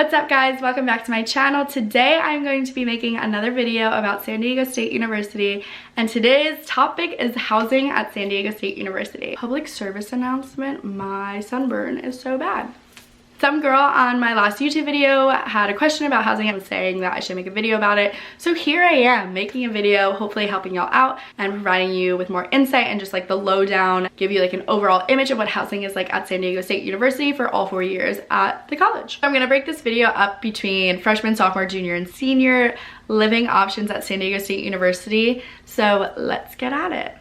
What's up guys, welcome back to my channel. Today I'm going to be making another video about San Diego State University, and today's topic is housing at San Diego State University. Public service announcement, my sunburn is so bad. Some girl on my last YouTube video had a question about housing and was saying that I should make a video about it. So here I am making a video, hopefully helping y'all out and providing you with more insight and just like the lowdown, give you like an overall image of what housing is like at San Diego State University for all 4 years at the college. I'm gonna break this video up between freshman, sophomore, junior, and senior living options at San Diego State University. So let's get at it.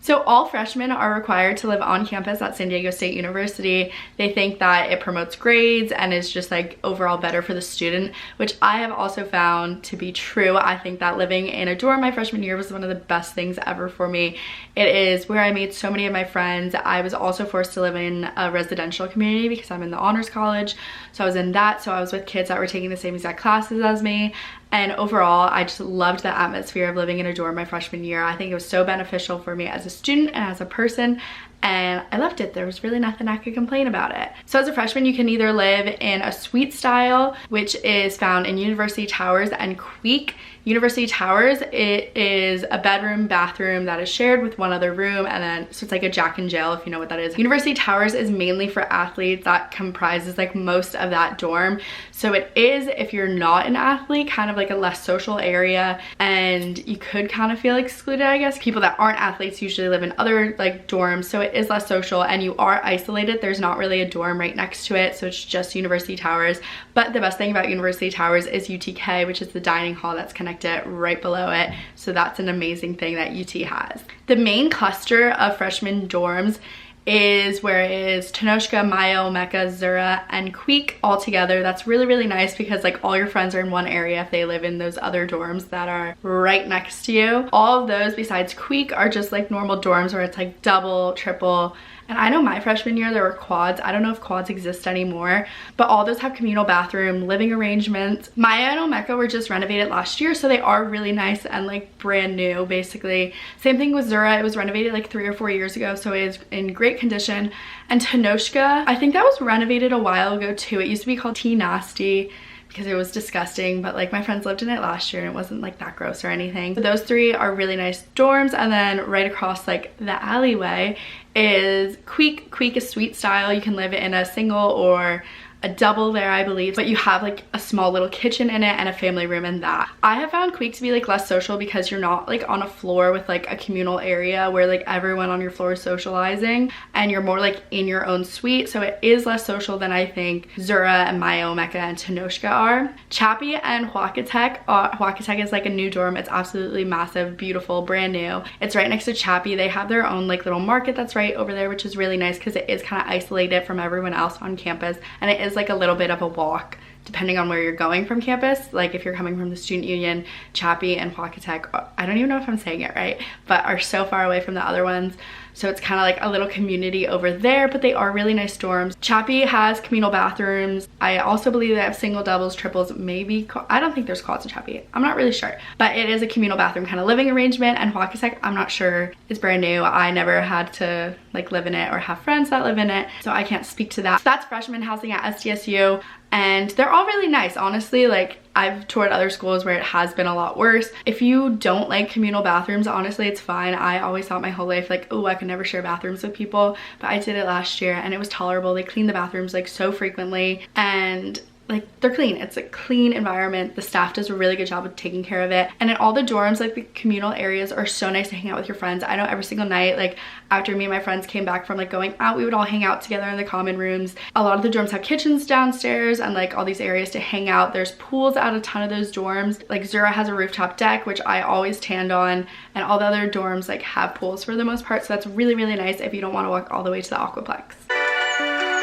So all freshmen are required to live on campus at San Diego State University. They think that it promotes grades and is just like overall better for the student, which I have also found to be true. I think that living in a dorm my freshman year was one of the best things ever for me. It is where I made so many of my friends. I was also forced to live in a residential community because I'm in the honors college. So I was in that, so I was with kids that were taking the same exact classes as me. And overall, I just loved the atmosphere of living in a dorm my freshman year. I think it was so beneficial for me as a student and as a person, and I loved it. There was really nothing I could complain about it. So as a freshman, you can either live in a suite style, which is found in University Towers and Queek. University Towers, it is a bedroom, bathroom that is shared with one other room, and then, so it's like a Jack and Jill, if you know what that is. University Towers is mainly for athletes. That comprises like most of that dorm. So it is, if you're not an athlete, kind of like a less social area, and you could kind of feel excluded, I guess. People that aren't athletes usually live in other like dorms, so it is less social, and you are isolated. There's not really a dorm right next to it, so it's just University Towers. But the best thing about University Towers is UTK, which is the dining hall that's connected right below it. So that's an amazing thing that UT has. The main cluster of freshman dorms is where it is Tenochca, Mayo, Mecca, Zura, and Queek all together. That's really, really nice because like all your friends are in one area if they live in those other dorms that are right next to you. All of those besides Queek are just like normal dorms where it's like double, triple. And I know my freshman year there were quads. I don't know if quads exist anymore, but all those have communal bathroom, living arrangements. Maya and Omeka were just renovated last year, so they are really nice and like brand new basically. Same thing with Zura. It was renovated like 3 or 4 years ago, so it is in great condition. And Tenochca, I think that was renovated a while ago too. It used to be called Tea Nasty because it was disgusting, but like my friends lived in it last year and it wasn't like that gross or anything. So those 3 are really nice dorms, and then right across like the alleyway is Queek. Queek is suite style. You can live in a single or a double there, I believe, but you have like a small little kitchen in it and a family room in that. I have found Queek to be like less social because you're not like on a floor with like a communal area where like everyone on your floor is socializing, and you're more like in your own suite, so it is less social than I think Zura and Mayo, Mecca, and Tenochca are. Chappie and Huacatek. Huacatek is like a new dorm. It's absolutely massive, beautiful, brand new. It's right next to Chappie. They have their own like little market that's right over there, which is really nice because it is kind of isolated from everyone else on campus, and it is like a little bit of a walk depending on where you're going from campus. Like if you're coming from the Student Union, Chappie and Huacatek, I don't even know if I'm saying it right, but are so far away from the other ones. So it's kind of like a little community over there, but they are really nice dorms. Chappie has communal bathrooms. I also believe they have single, doubles, triples, maybe. I don't think there's quads in Chappie. I'm not really sure, but it is a communal bathroom kind of living arrangement. And Huacatek, I'm not sure. It's brand new. I never had to like live in it or have friends that live in it, so I can't speak to that. So that's freshman housing at SDSU. And they're all really nice, honestly. Like I've toured other schools where it has been a lot worse. If you don't like communal bathrooms, honestly, it's fine. I always thought my whole life like, oh, I could never share bathrooms with people, but I did it last year and it was tolerable. They clean the bathrooms like so frequently, and like they're clean. It's a clean environment. The staff does a really good job of taking care of it. And in all the dorms, like the communal areas are so nice to hang out with your friends. I know every single night, like after me and my friends came back from like going out, we would all hang out together in the common rooms. A lot of the dorms have kitchens downstairs and like all these areas to hang out. There's pools at a ton of those dorms. Like Zura has a rooftop deck, which I always tanned on, and all the other dorms like have pools for the most part. So that's really, really nice if you don't want to walk all the way to the Aquaplex.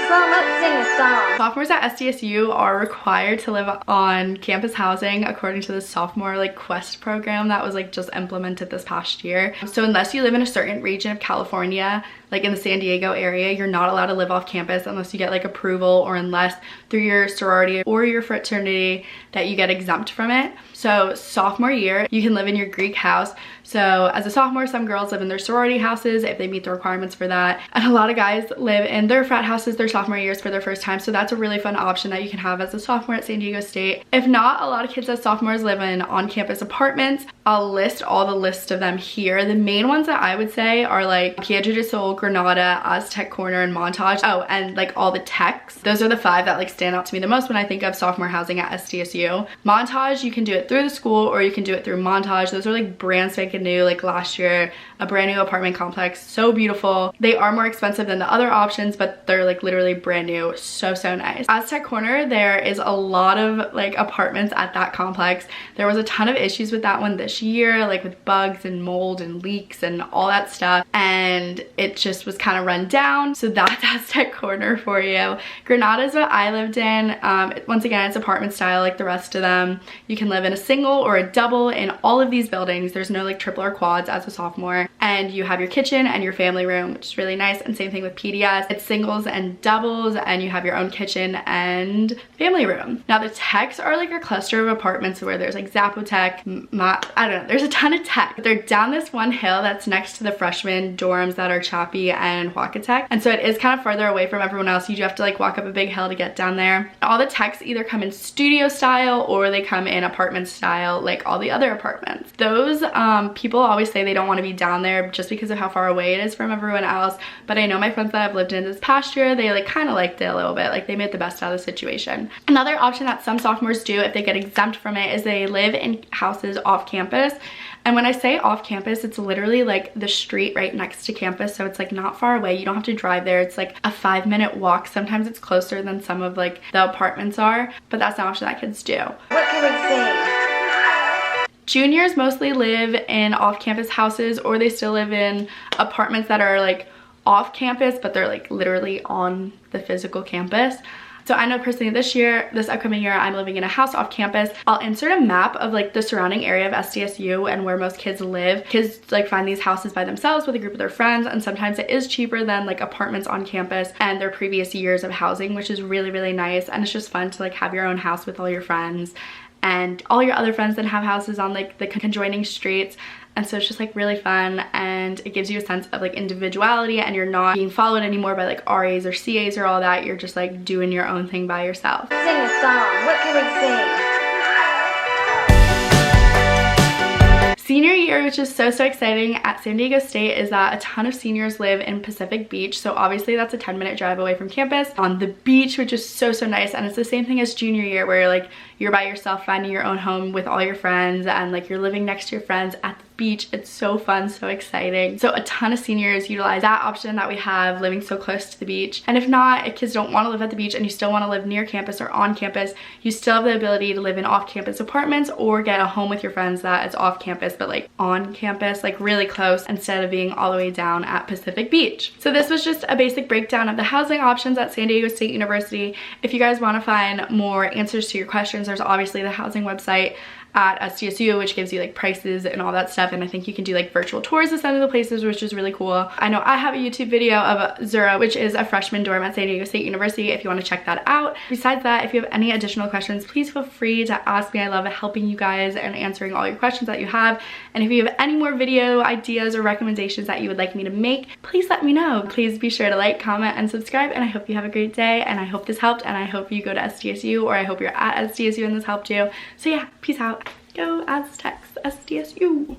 Well, let's sing a song. Sophomores at SDSU are required to live on campus housing according to the sophomore like quest program that was like just implemented this past year. So unless you live in a certain region of California, like in the San Diego area, you're not allowed to live off campus unless you get like approval, or unless through your sorority or your fraternity that you get exempt from it. So sophomore year, you can live in your Greek house. So as a sophomore, some girls live in their sorority houses if they meet the requirements for that. And a lot of guys live in their frat houses their sophomore years for their first time. So that's a really fun option that you can have as a sophomore at San Diego State. If not, a lot of kids as sophomores live in on-campus apartments. I'll list all the list of them here. The main ones that I would say are like Piedra del Sol, Granada, Aztec Corner, and Montage. Oh, and like all the techs. Those are the 5 that like stand out to me the most when I think of sophomore housing at SDSU. Montage, you can do it through the school or you can do it through Montage. Those are like brand spanking new, like last year, a brand new apartment complex. So beautiful. They are more expensive than the other options, but they're like literally brand new. So nice. Aztec Corner, there is a lot of like apartments at that complex. There was a ton of issues with that one this year, like with bugs and mold and leaks and all that stuff, and it just was kind of run down. So that's Aztec Corner for you. Granada is what I lived in. Once again, it's apartment style like the rest of them. You can live in a single or a double in all of these buildings. There's no like triple or quads as a sophomore, and you have your kitchen and your family room, which is really nice. And same thing with PDS. It's singles and doubles, and you have your own kitchen and family room. Now the techs are like a cluster of apartments where there's like Zapotech, I don't know, there's a ton of tech. They're down this one hill that's next to the freshman dorms that are Chappie and Huacatech, and so it is kind of farther away from everyone else. You do have to like walk up a big hill to get down there. All the techs either come in studio style or they come in apartment style like all the other apartments. Those people always say they don't want to be down there just because of how far away it is from everyone else, but I know my friends that have lived in this past year, they like kind of liked it a little bit. Like they made the best out of the situation. Another option that some sophomores do if they get exempt from it is they live in houses off campus. And when I say off campus, it's literally like the street right next to campus. So it's like not far away. You don't have to drive there. It's like a 5-minute walk. Sometimes it's closer than some of like the apartments are, but that's an option that kids do. What can we sing? Juniors mostly live in off-campus houses, or they still live in apartments that are like off campus, but they're like literally on the physical campus. So I know personally this upcoming year, I'm living in a house off campus. I'll insert a map of like the surrounding area of SDSU and where most kids live. Kids like find these houses by themselves with a group of their friends, and sometimes it is cheaper than like apartments on campus and their previous years of housing, which is really nice. And it's just fun to like have your own house with all your friends and all your other friends that have houses on like the conjoining streets. And so it's just like really fun, and it gives you a sense of like individuality, and you're not being followed anymore by like RAs or CAs or all that. You're just like doing your own thing by yourself. Sing a song. What can we sing? Senior year, which is so exciting at San Diego State, is that a ton of seniors live in Pacific Beach. So obviously that's a 10-minute drive away from campus on the beach, which is so nice. And it's the same thing as junior year, where like you're by yourself finding your own home with all your friends, and like you're living next to your friends at the beach. It's so fun, so exciting. So a ton of seniors utilize that option that we have, living so close to the beach. And if not, if kids don't want to live at the beach and you still want to live near campus or on campus, you still have the ability to live in off-campus apartments or get a home with your friends that is off campus but like on campus, like really close, instead of being all the way down at Pacific Beach. So this was just a basic breakdown of the housing options at San Diego State University. If you guys want to find more answers to your questions, there's obviously the housing website at SDSU, which gives you like prices and all that stuff, and I think you can do like virtual tours of some of the places, which is really cool. I know I have a YouTube video of Zura, which is a freshman dorm at San Diego State University, if you want to check that out. Besides that, if you have any additional questions, please feel free to ask me. I love helping you guys and answering all your questions that you have. And if you have any more video ideas or recommendations that you would like me to make, please let me know. Please be sure to like, comment, and subscribe, and I hope you have a great day, and I hope this helped, and I hope you go to SDSU, or I hope you're at SDSU and this helped you. So yeah, peace out. Go Aztecs, SDSU.